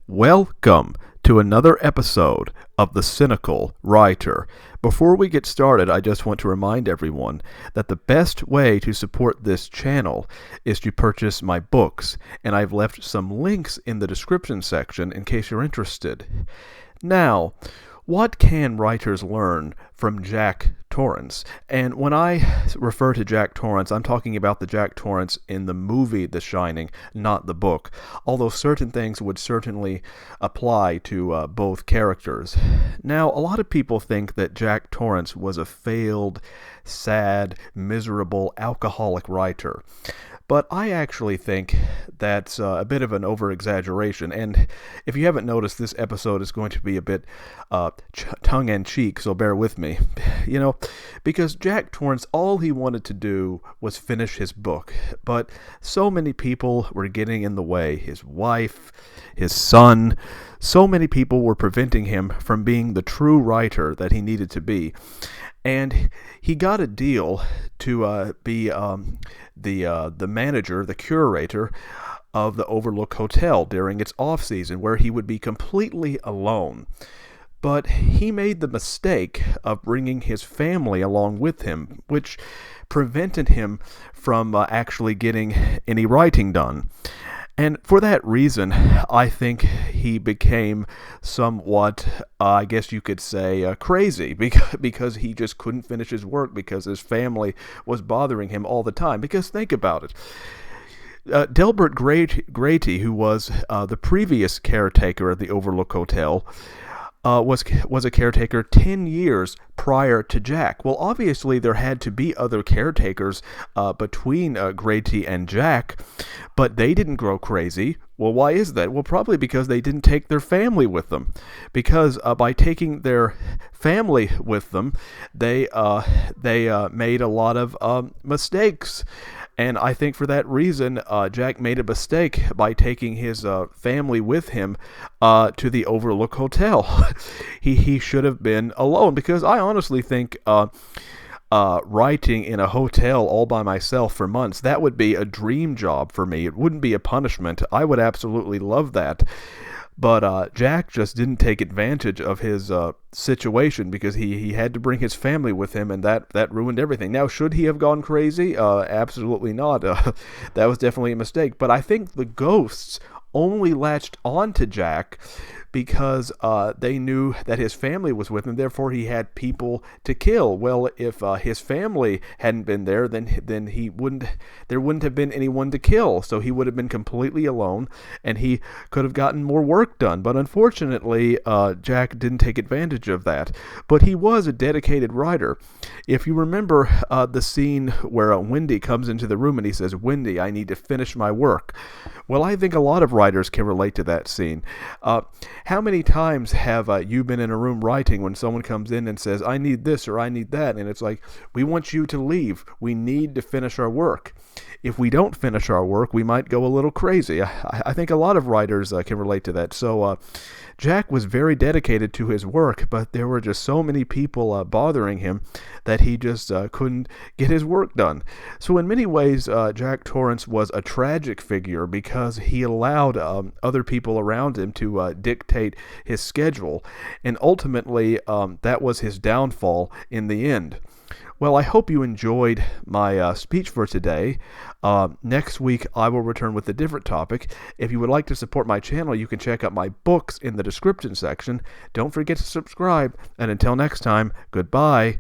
Welcome to another episode of The Cynical Writer. Before we get started, I just want to remind everyone that the best way to support this channel is to purchase my books, and I've left some links in the description section in case you're interested. Now, what can writers learn from Jack Torrance? And when I refer to Jack Torrance, I'm talking about the Jack Torrance in the movie The Shining, not the book, although certain things would certainly apply to both characters. Now, a lot of people think that Jack Torrance was a failed, sad, miserable, alcoholic writer. But I actually think that's a bit of an over-exaggeration, and if you haven't noticed, this episode is going to be a bit tongue-in-cheek, so bear with me. Because Jack Torrance, all he wanted to do was finish his book, but so many people were getting in the way. His wife, his son, so many people were preventing him from being the true writer that he needed to be. And he got a deal to be the manager, the curator of the Overlook Hotel during its off-season, where he would be completely alone. But he made the mistake of bringing his family along with him, which prevented him from actually getting any writing done. And for that reason, I think he became somewhat, I guess you could say, crazy, because he just couldn't finish his work because his family was bothering him all the time. Because think about it. Delbert Grady, who was the previous caretaker at the Overlook Hotel, was a caretaker 10 years prior to Jack. Well, obviously there had to be other caretakers between Grady and Jack, but they didn't grow crazy. Well, why is that? Well, probably because they didn't take their family with them. Because by taking their family with them, they made a lot of mistakes. And I think for that reason, Jack made a mistake by taking his family with him to the Overlook Hotel. He should have been alone, because I honestly think writing in a hotel all by myself for months, that would be a dream job for me. It wouldn't be a punishment. I would absolutely love that. But Jack just didn't take advantage of his situation, because he had to bring his family with him, and that ruined everything. Now, should he have gone crazy? Absolutely not. That was definitely a mistake. But I think the ghosts only latched on to Jack because they knew that his family was with him, therefore he had people to kill. Well, if his family hadn't been there, then there wouldn't have been anyone to kill, so he would have been completely alone, and he could have gotten more work done. But unfortunately, Jack didn't take advantage of that. But he was a dedicated writer. If you remember the scene where Wendy comes into the room and he says, "Wendy, I need to finish my work." Well, I think a lot of writers can relate to that scene. How many times have you been in a room writing when someone comes in and says, "I need this" or "I need that," and it's like, "We want you to leave. We need to finish our work." If we don't finish our work, we might go a little crazy. I think a lot of writers can relate to that. So Jack was very dedicated to his work, but there were just so many people bothering him that he just couldn't get his work done. So in many ways, Jack Torrance was a tragic figure because he allowed other people around him to dictate his schedule, and ultimately that was his downfall in the end. Well, I hope you enjoyed my speech for today. Next week, I will return with a different topic. If you would like to support my channel, you can check out my books in the description section. Don't forget to subscribe, and until next time, goodbye.